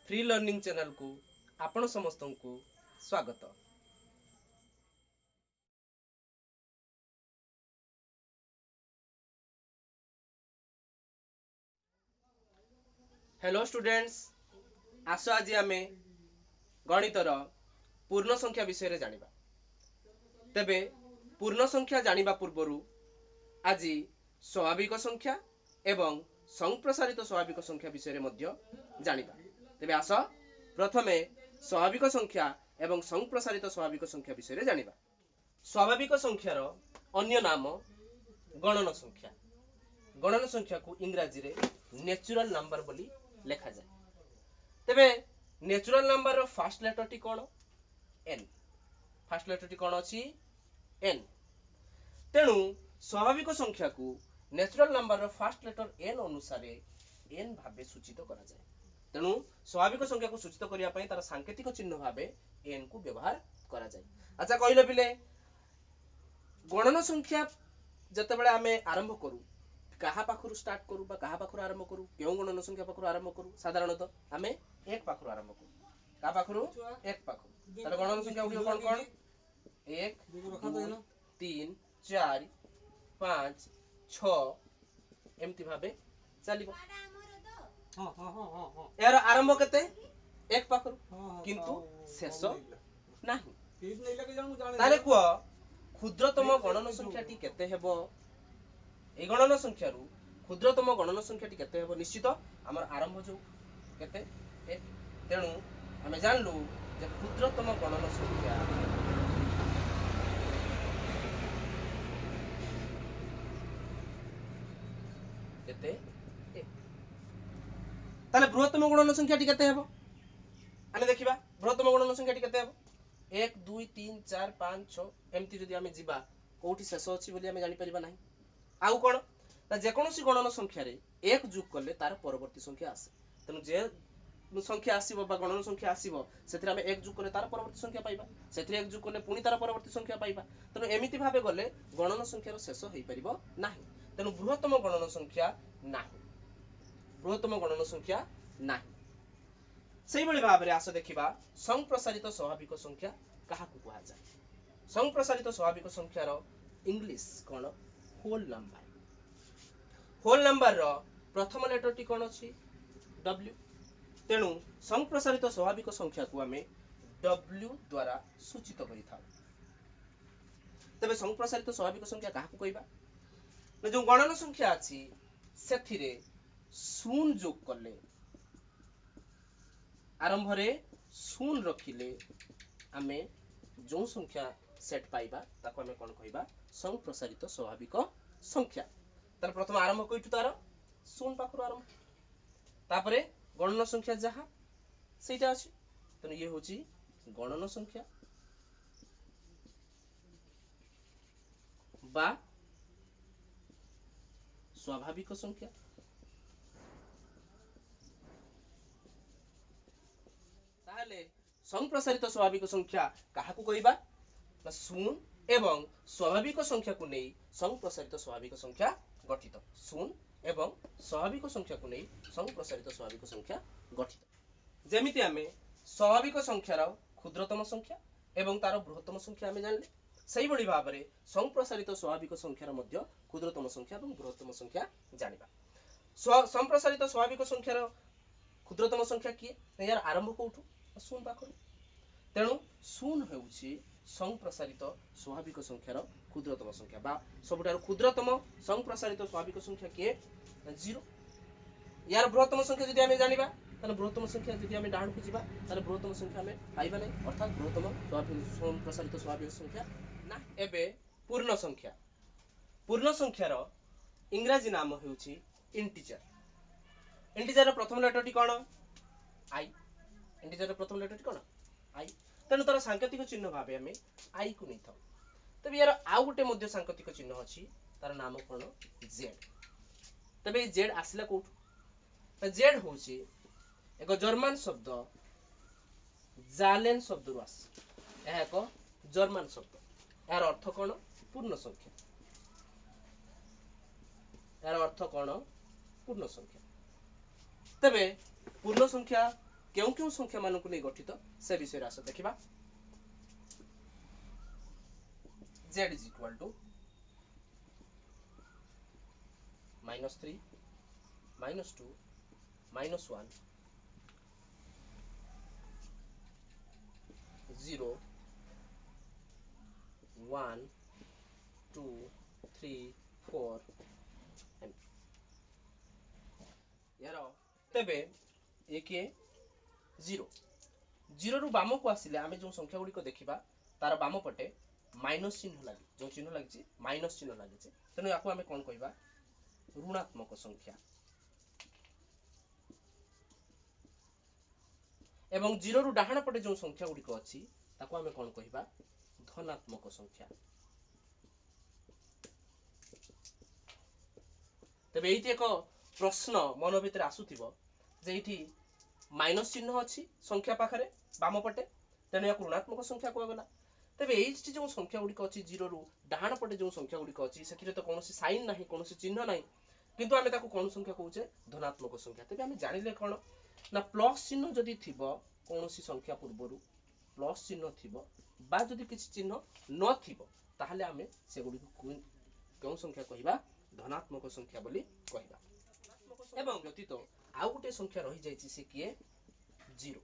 Free learning channel को आपण समस्त को स्वागत। हेलो स्टूडेंट्स, आसो आज आमे गणितर पूर्ण संख्या विषय रे जानिबा। तेबे पूर्ण संख्या जानिबा पूर्वरु आज स्वाभाविक संख्या एवं संप्रसारित स्वाभाविक संख्या विषय रे मध्य जानिबा। तेबे आसो प्रथमे स्वाभाविक संख्या एवं संप्रसारित स्वाभाविक संख्या विषय रे जानिबा। स्वाभाविक संख्यार अन्य नाम गणन संख्या। गणन संख्या को इंग्राजी रे नेचुरल नंबर बोली लेखा जाए। तेबे natural number row first letter T कोन? एन। फर्स्ट लेटर टी कोन अछि? एन। तेणु स्वाभाविक संख्या को natural number row first letter N अनुसार एन भाबे सूचित करा जाए। तेणु स्वाभाविक संख्या को सूचित करिया पई तार सांकेतिक चिन्ह भाबे एन को व्यवहार करा जाए। अच्छा कहिलो पिले, गणन संख्या जतबेले आमे आरंभ करू कहा पाखरु स्टार्ट करू बा कहा पाखरु आरंभ करू, केउ गणन संख्या पाखरु आरंभ करू? साधारणतः आमे एक पाखरु आरंभ करू। का पाखरु? एक पाखरु। ताले गणन संख्या उठियो कोन कोन? 1 2 3 4 5 6 एमती भाबे चलिबो। यार आरंभ केते? एक पाखरु, किंतु शेष नाही। ताले को क्षुद्रतम गणन संख्या टी केते हेबो? ए गणन संख्या रु क्षुद्रतम गणन संख्या टी केते हेबो? निश्चित हमर आरंभ जो केते? एक। तेणु हमें जानलु जे क्षुद्रतम गणन संख्या केते? एक। ताले बृहत्तम गणन संख्या टी केते हेबो? आमे देखिबा बृहत्तम गणन संख्या टी केते हेबो? 1 2 3 4 5 6 एमती जदि आमे जिबा कोठी शेष अछि बोली आमे जानि परिबा नाही। आउ कोन ना जे कोनोसी गणन संख्या रे एक जोग करले तार परवर्ती संख्या आसे। तेनु जे संख्या आसीबो बा गणन संख्या आसीबो सेथिरे आमे एक जोग करले तार परवर्ती संख्या पाइबा, सेथिरे एक जोग करले पुनी तार परवर्ती संख्या पाइबा। तेनु एमिति भाबे गले गणन संख्यार शेष हेइ परिबो नाही। तेनु बृहत्तम गणन संख्या नाही। बृहत्तम गणन संख्या नाही। सेहि बळी भाबरे आस देखिबा संप्रसारित स्वाभाविक संख्या काहाकु कुहा जाय? संप्रसारित स्वाभाविक संख्यार इंग्लिश कोन? Whole number. होल नंबर रो प्रथम लेटर टी कोन अछि? W। तेणु संप्रसारित स्वाभाविक संख्या को आमे W द्वारा सूचित करिथाउ। तबे संप्रसारित स्वाभाविक संख्या काहाकु कहिबा? न जो गणन संख्या अछि सेथिरे शून्य जोग करले, आरंभ रे शून्य रखिले आमे जो संख्या सेट पाइबा ताको आमे कोन कहिबा? संप्रसारित स्वाभाविक संख्या। तार प्रथम आरंभ कइटु तार शून्य पाखरु आरंभ, तापरे गणन संख्या जहा सेटा अछि। तेनु ये होची गणन संख्या बा स्वाभाविक संख्या। ताहले संप्रसारित स्वाभाविक संख्या काहाकु कहिबा? ना शून्य एवं स्वाभाविक संख्या को नै संप्रसारित स्वाभाविक संख्या गठित। शून्य एवं स्वाभाविक संख्या को नै संप्रसारित स्वाभाविक संख्या गठित। जेमिति आमे स्वाभाविक संख्यार क्षुद्रतम संख्या एवं तार बृहत्तम संख्या आमे जानले, सेहि बळी भाबरे संप्रसारित स्वाभाविक संख्यार मध्य क्षुद्रतम संख्या एवं बृहत्तम संख्या जानिबा। संप्रसारित स्वाभाविक संख्यार क्षुद्रतम संख्या किए? यार आरंभ कोठु? शून्य पाखरु। तेणु शून्य हेउछि संप्रसारित स्वाभाविक संख्यार क्षुद्रतम संख्या बा सबुठारु क्षुद्रतम संप्रसारित स्वाभाविक संख्या किए? 0। यार बृहत्तम संख्या जदि आमे जानिबा ताले बृहत्तम संख्या जदि आमे डाहण को जिबा ताले बृहत्तम संख्या आमे पाइबा नै, अर्थात बृहत्तम स्वाभाविक संप्रसारित स्वाभाविक संख्या ना। एबे पूर्ण संख्या। पूर्ण संख्यार इंग्रजी नाम हेउछि इंटीजर। इंटीजर प्रथम लेटर टी कोन? आई। इंटीजर प्रथम लेटर टी कोन? आई। तेणु तार सांकेतिक चिन्ह भाबे आमे आई को नै थाउ। तबे यार आउ गुटे मध्य सांकेतिक चिन्ह अछि, तार नाम कोन? जेड। तबे जेड आसिला कोठु? जेड होछि एक जर्मन शब्द जालेन शब्द रु आस। एहा एक जर्मन शब्द। यार अर्थ कोन? पूर्ण संख्या। यार अर्थ कोन? पूर्ण संख्या। तबे पूर्ण संख्या केउ केउ संख्या मानकु नै गठित से विषय आस देखिबा। z is equal to -3 -2 -1 0 1 2 3 4 यार तेबे एक 0 0 रु बाम को आसिले आमे जो संख्या गुडी को देखिबा तार बाम पटे माइनस चिन्ह लागि जो चिन्ह लागि माइनस चिन्ह लागि तेनु याको आमे कोन कहबा ऋणात्मक संख्या एवं 0 रु डाहाण पटे जो संख्या गुडी को अछि ताको आमे कोन कहबा धनात्मक संख्या। तबे एइति एक प्रश्न मन भितर आसुथिबो जे एइति माइनस चिन्ह अछि संख्या पाखरे बाम पटे तेनु याको ऋणात्मक संख्या को गला। तबे एइति जो संख्या गुडी को अछि 0 रु डाहाण पटे जो संख्या गुडी को अछि सेथिरे तो कोनोसी साइन नाही कोनोसी चिन्ह नाही किंतु आमे ताको कोन संख्या कहउचे धनात्मक संख्या। तबे आमे जानिले कोन ना प्लस चिन्ह जदि थिबो कोनोसी संख्या पूर्वरु प्लस चिन्ह थिबो बा जदि किछि चिन्ह न थिबो ताहले आमे से गुडी को कोन संख्या कहिबा धनात्मक संख्या बोली कहिबा। एवं व्यतीत आउ गुटे संख्या रहि जायछि से किए 0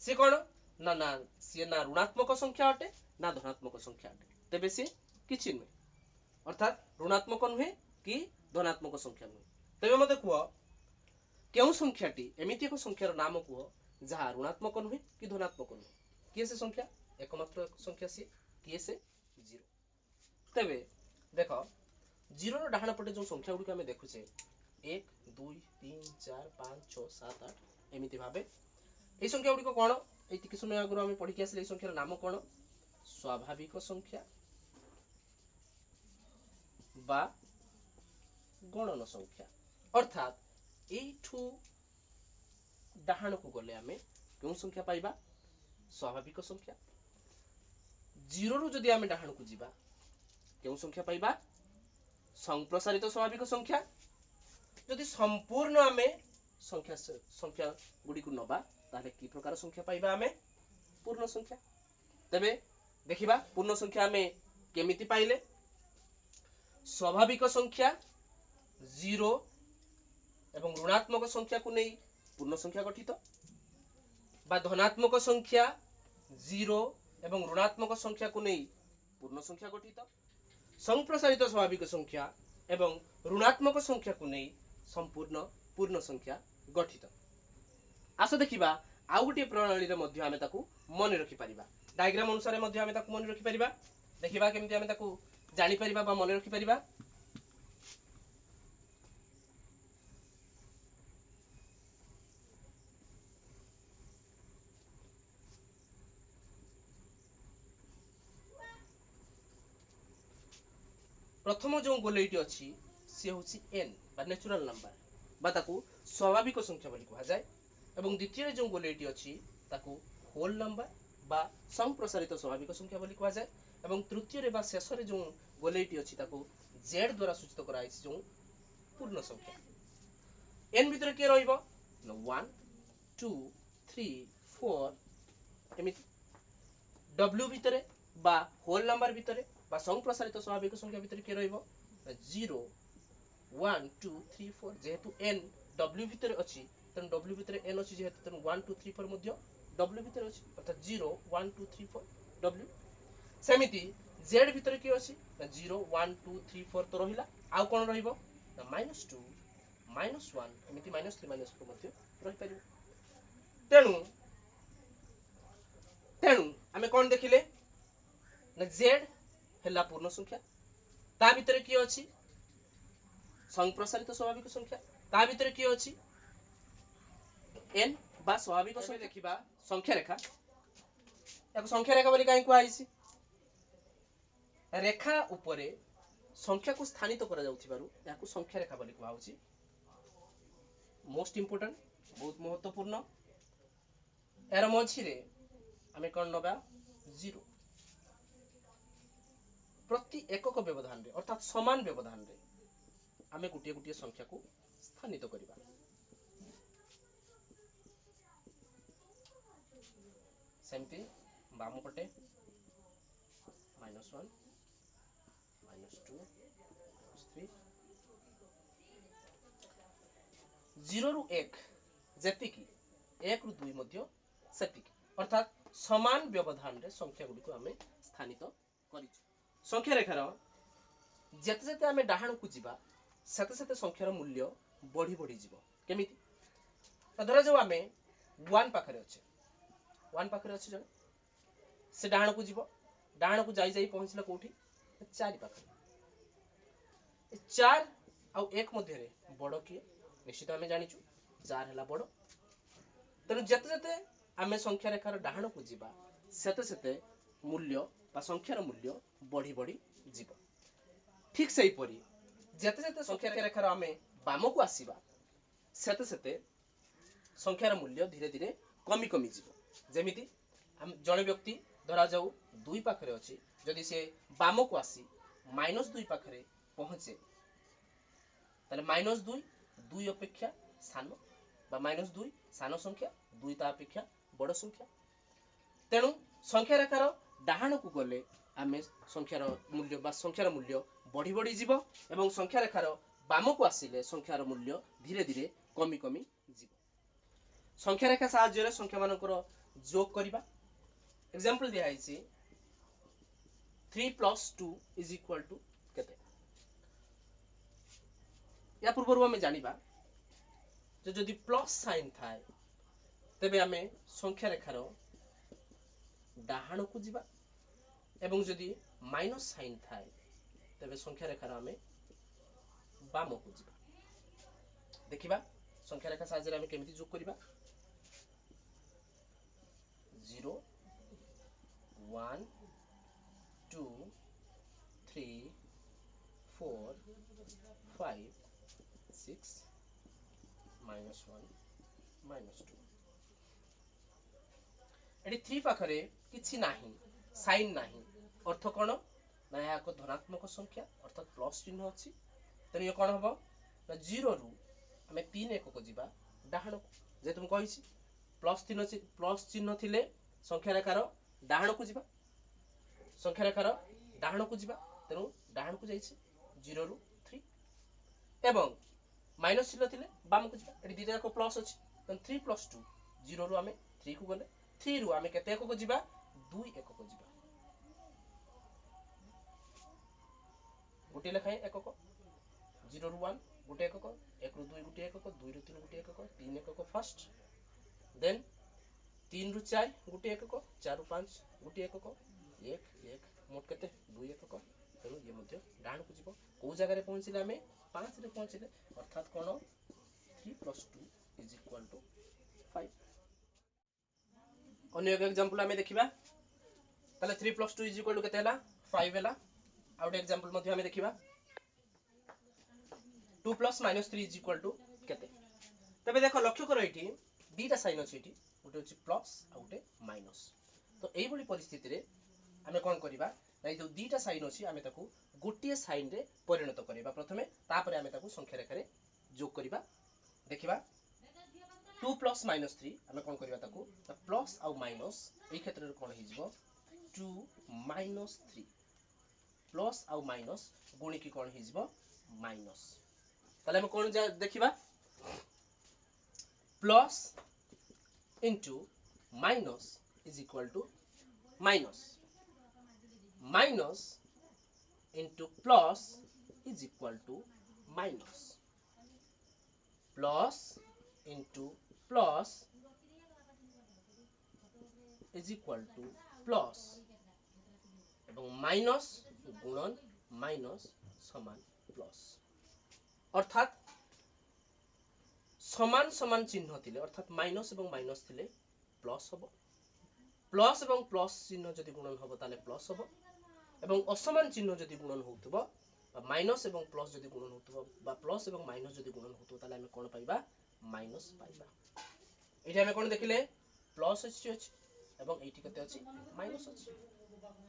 से कोन ना ना से ना ऋणात्मक संख्या अटे ना धनात्मक संख्या अटे तबे से किछि नै अर्थात ऋणात्मक नहे कि धनात्मक संख्या नहे। तबे मते कुओ केउ संख्याटी एमिति एक संख्यार नाम कुओ जहा ऋणात्मक नहे कि धनात्मक नहे किए से संख्या एकमात्र संख्या से किए से 0। तबे देखो 0 रो डाहाण पटे जो संख्या गुडी हमें देखुछे 1 2 3 4 5 6 7 8 एमिति भाबे ए संख्या गुडी को कोन एति कि समय आगु हम पढि के आसले ए संख्यार नाम कोन स्वाभाविक संख्या बा गणन संख्या अर्थात एठू डाहाण को गले हमें केउ संख्या पाइबा स्वाभाविक संख्या 0 रु जदि हमें डाहाण को जिबा केउ संख्या पाइबा संप्रसारित स्वाभाविक संख्या जदि संपूर्ण हमें संख्या गुडी को नबा ताले की प्रकार संख्या पाइबा हमें पूर्ण संख्या। तबे देखिबा पूर्ण संख्या हमें केमिति पाइले स्वाभाविक संख्या 0 एवं ऋणात्मक संख्या को नहीं पूर्ण संख्या गठित बा धनात्मक संख्या 0 एवं ऋणात्मक संख्या को नहीं पूर्ण संख्या गठित संप्रसारित स्वाभाविक संख्या एवं ऋणात्मक संख्या को नहीं संपूर्ण पूर्ण संख्या गठित। आस देखिबा आउ गुटे प्रणाली रे मध्ये आमे ताकू मन रखि परिबा डायग्राम अनुसार मध्ये आमे ताकू मन रखि परिबा देखिबा केमिति आमे ताकू जानि परिबा बा मन रखि परिबा। प्रथम जो गोलेटी अछि से होछि n बा नेचुरल नंबर बा ताकू स्वाभाविक संख्या बोली कहा जाय एवं द्वितीय जो गोलेटी अछि ताकू होल नंबर बा संप्रसारित स्वाभाविक संख्या बोली कहा जाय एवं तृतीय रे बा शेष रे जो गोलेटी अछि ताकू z द्वारा सूचित करा आइछि जो पूर्ण संख्या। n भितर के रहइबो 1 2 3 4 एमिति w भितर बा होल नंबर भितर बा संप्रसारित स्वाभाविक संख्या भितर के रहइबो 0 1 2 3 4 जेहेतु n w भितर अछि तन w भितर n अछि जेहेतु तन 1 2 3 4 मध्ये w भितर अछि अर्थात 0 1 2 3 4 w सेमिति z भितर के अछि 0 1 2 3 4 तो रहिला आ कोन रहिबो -2 -1 एमिति -3 -4 मध्ये रहि परिबो। तेनु आमे कोन देखिले न z हेला पूर्ण संख्या ता भितर की अछि संप्रसारित स्वाभाविक संख्या ता भितर की अछि n बा स्वाभाविक संख्या। देखिबा संख्या रेखा एक संख्या रेखा बोली काई को आइसी रेखा ऊपर संख्या को स्थानित करा जाउथिबारु याकू संख्या रेखा बोली कहउची। मोस्ट इंपोर्टेंट बहुत महत्वपूर्ण एर मझी रे आमे कोन नबा 0 प्रति एकक व्यवधान रे अर्थात समान व्यवधान रे आमे गुटिए गुटिए संख्या को स्थानित करिबा। सेमती बाम पटे -1 -2 -3 0 रु 1 जेतिकी 1 रु 2 मध्य सेतिकी अर्थात समान व्यवधान रे संख्या गुडी को हमें स्थानित करिछु संख्या रेखार जेते जेते हमें डाहाण को जिबा सेते सेते संख्यार मूल्य बढ़ी बढ़ी जीवो केमिति धरा जाऊ हमें 1 पाखरे अछि 1 पाखरे अछि जण से डाहाण को जीवो डाहाण को जाई जाई पहुंचला कोठी 4 पाखरे 4 आ 1 मध्य रे बड़ किए निश्चित हमें जानिछु 4 हला बड़ तेनु जेते जेते हमें संख्या रेखार डाहाण को जिबा सेते सेते मूल्य बा संख्यार मूल्य बढ़ी बढ़ी जीवो ठीक सही परी जेते जेते संख्या रेखार हमें बाम को आसीबा सेते सेते संख्यार मूल्य धीरे धीरे कमी कमी जीवो जेमिति हम जणे व्यक्ति धरा जाऊ 2 पाखरे अछि जदि से बाम को आसी -2 पाखरे पहुंचे ताले -2 2 अपेक्षा सानो बा -2 सानो संख्या 2 ता अपेक्षा बड़ संख्या तेणु संख्या रेखार डाहाण को गले आमे संख्यार मूल्य बा संख्यार मूल्य बढ़ी बढ़ी जीवो एवं संख्या रेखार बाम को आसिले संख्यार मूल्य धीरे धीरे कमी कमी जीवो संख्या रेखा साहाय्य रे संख्या मानकर जोग करिबा एग्जांपल दिया हैछि 3 + 2 = केते या पूर्व हमें जानिबा जे जदि प्लस साइन थाए तेबे हमें संख्या रेखार डाहाण को जिबा एवं जदि माइनस साइन थाए तेबे संख्या रेखार हमें बाम को जिबा देखिबा संख्या रेखा साहाय्य रे हमें केमिति जोग करिबा 0 1 2 3 4 5 6 -1 -2 एडी 3 पाखरे किछि नाही साइन नाही अर्थ कोन ना या को धनात्मक संख्या अर्थात प्लस चिन्ह अछि तने ये कोन हबो ना 0 रु हमें 3 एक को जिबा डाहाण को जे तुम कहिछि प्लस चिन्ह थिले संख्या रेखार डाहाण को जिबा संख्या रेखार डाहाण को जिबा तेनु डाहाण को जाइछि 0 रु 3 एवं माइनस चिन्ह थिले बाम को जिबा एडी दिटा को प्लस अछि तन 3 + 2 0 रु हमें 3 को गले 3 रु हमें केते एक को जिबा 2 एक को जिबा गोटे लेखाए एक को 0 रु 1 गोटे एक को 1 रु 2 गोटे एक को 2 रु 3 गोटे एक को 3 एक को फर्स्ट देन 3 रु 4 गोटे एक को 4 रु 5 गोटे एक को 1 1 मोट केते 2 एक को तेनु ये मध्य डाहाण को जिवो को जगह रे पहुंचिले हमें 5 रे पहुंचिले अर्थात कोन 3 + 2 = 5 अन्य एक एग्जांपल हमें देखिबा ताले 3 + 2 = केते हला 5 हला आउट एग्जांपल मध्य हमें देखिबा 2 + -3 = केते तबे देखो लक्ष्य करो एठी दीटा साइन अछि एठी गोटे होछि प्लस आ गोटे माइनस तो एई बडी परिस्थिति रे हमें कोन करिबा नै जो दीटा साइन अछि हमें ताकू गोटे साइन रे परिणत करिबा प्रथमे तापरे हमें ताकू संख्या रेखा रे जोग करिबा देखिबा 2 + -3 हमें कोन करिबा ताकू प्लस आ माइनस एई क्षेत्र रे कोन हि जिवो 2 - 3 प्लस आ माइनस गुणी की कोन हि जिवो माइनस ताले हम कोन देखिबा plus into minus is equal to minus minus into plus is equal to minus plus into plus is equal to plus এবং মাইনাস গুণন মাইনাস সমান প্লাস অর্থাৎ समान समान चिन्ह थिले अर्थात माइनस एवं माइनस थिले प्लस हबो प्लस एवं प्लस चिन्ह जदि गुणन हबो ताले प्लस हबो एवं असमान चिन्ह जदि गुणन होतबो बा माइनस एवं प्लस जदि गुणन होतबो बा प्लस एवं माइनस जदि गुणन होतबो ताले हम कोन पाइबा माइनस पाइबा एठी हम कोन देखिले प्लस अछि एवं एठी कते अछि माइनस अछि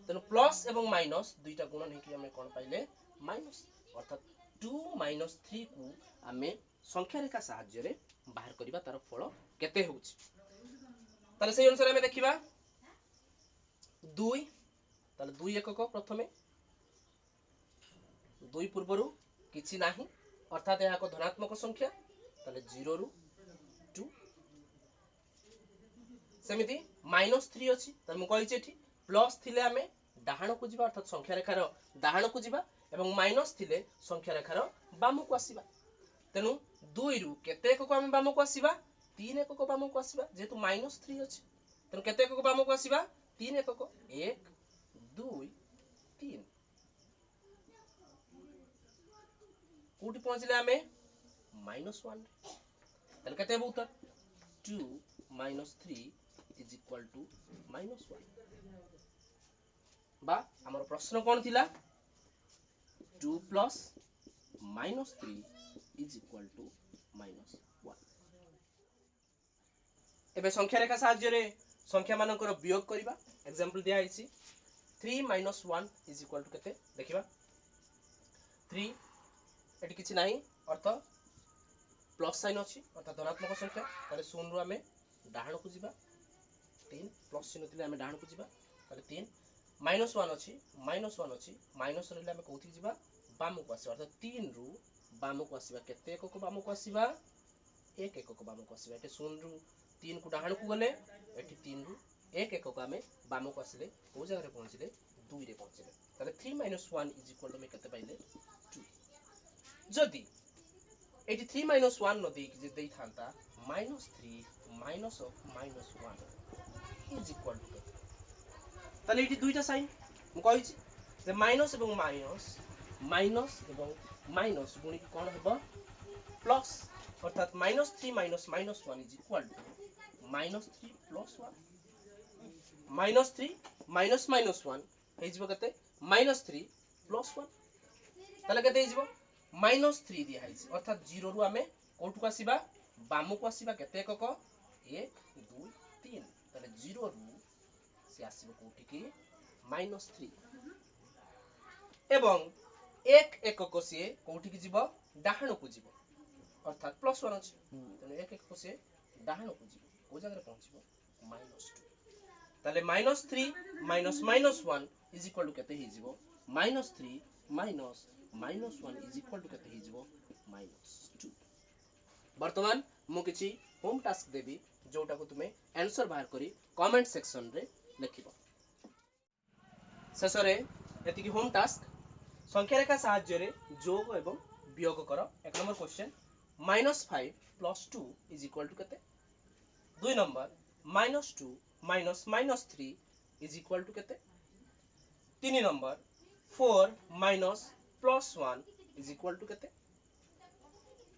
तनो प्लस एवं माइनस दुईटा गुणन हेकि हम कोन पाइले माइनस अर्थात 2 - 3 को हमें संख्या रेखा साहाय्य रे बाहर करिबा तार फल केते होउछि ताले सेही अनुसार हमें देखिबा 2 ताले 2 एकक प्रथमे 2 पूर्वरु किछि नाही अर्थात यह एक धनात्मक संख्या ताले 0 रु 2 सेमिति -3 अछि त म कहि एठी प्लस थिले आमे डाहाण को जिबा अर्थात संख्या रेखार डाहाण को जिबा एवं माइनस थिले संख्या रेखार बाम को आसीबा तेनु 2 रु केते एकक आमे बाम को आसीबा 3 एकक बाम को आसीबा जेतु -3 अछि तेनु केते एकक बाम को आसीबा 3 एकक 1 2 3 कोठी पहुंचले आमे -1 तले केते हेबो उत्तर 2 -3 इज इक्वल टू -1 बा हमर प्रश्न कोन थिला 2 प्लस -3 इज इक्वल टू -1 एबे संख्या रेखा साहाय्य रे संख्या मानकर वियोग करिबा एग्जांपल दिया आइछि 3 - 1 इज इक्वल टू केते देखिबा 3 एटी किछि नाही अर्थ प्लस साइन अछि अर्थात धनात्मक संख्या ताले 0 रु आमे डाहाण को जिबा 3 प्लस चिन्ह थिले आमे डाहाण को जिबा ताले 3 -1 अछि -1 अछि माइनस रहले आमे कोथि जिबा बाम को आसी अर्थात 3 रु बाम को आसीबा केते एकक बाम को आसीबा 1 एकक बाम को आसीबा एटे 0 रु 3 को डाहाण को गले एठी 3 रु 1 एकक आमे बाम को आसीले ओ जगह रे पहुंचले 2 रे पहुंचले ताले 3 - 1 इज इक्वल टू मे केते पाइले 2 जदि एटी 3 - 1 न देई जे देई थांता -3 minus of -1 is equal to ताले एटी दुईटा साइन म कहि छी जे माइनस एवं माइनस एवं माइनस गुणी कोन हेबो प्लस अर्थात -3 - -1 is equal to -3 plus 1 -3 minus -1 हे जिवो कते -3 प्लस 1 ताले कते हे जिवो -3 दिया है अर्थात 0 रु आमे कोठु आसीबा बाम को आसीबा केते एकक 1 2 3 ताले 0 रु से आसीबो कोठी की -3 एवं 1 एकक से कोठी की जिवो डाहाण को जिवो अर्थात +1 अछि तने 1 एकक से डाहाण को जिवो को जगह रे पहुंचबो -2 ताले -3 -1 इज इक्वल टू केते हे जिवो -3 -1 इज इक्वल टू केते हे जिवो -2 वर्तमान मु किछि होम टास्क देबी जोटा को तुमे आंसर बाहर करी कमेंट सेक्शन रे लिखिबो शेषरे एति की होम टास्क संख्या रेखा साहाय्य रे जोग एवं वियोग कर एक number question -5 + 2 is equal to केते 2 नंबर -2 - -3 इज इक्वल टू केते 3 नंबर 4 - +1 इज इक्वल टू केते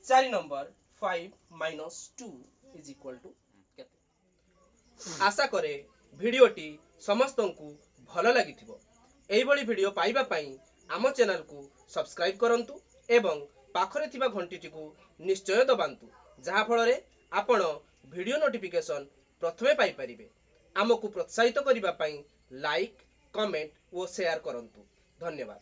4 नंबर 5 - 2 इज इक्वल टू केते आशा करे भिडियोटी समस्तंकु भलो लागिथिबो एई बळी भिडियो पाइबा पई आम चैनल को सब्सक्राइब करंतु एवं पाखरे थिबा घंटीटी को निश्चय दबांतु जहा फल रे आपण भिडियो नोटिफिकेशन प्रथमे पाई परिबे आमको प्रोत्साहित करिबा पई लाइक कमेंट और शेयर करंतु धन्यवाद।